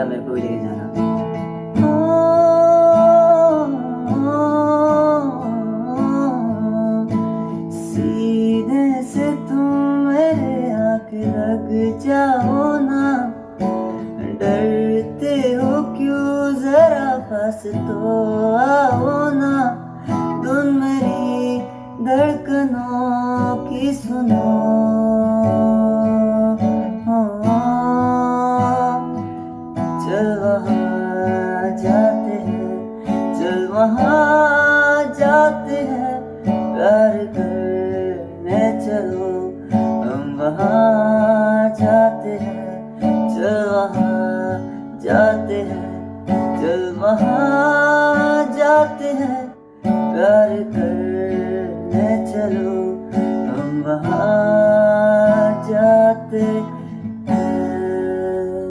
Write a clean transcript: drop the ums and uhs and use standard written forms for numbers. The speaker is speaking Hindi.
आएगा मेरे को भी लेके जाना। सीने से तुम मेरे आके लग जाओ ना, डरते हो क्यों जरा पास तो आओ ना, तुम मेरी धड़कनों की सुनो। चल वहाँ जाते हैं, चल वहाँ जाते हैं, प्यार करने चलो हम वहाँ जाते हैं, चल वहाँ जाते हैं, चल वहाँ जाते हैं, प्यार करने चलो हम वहाँ जाते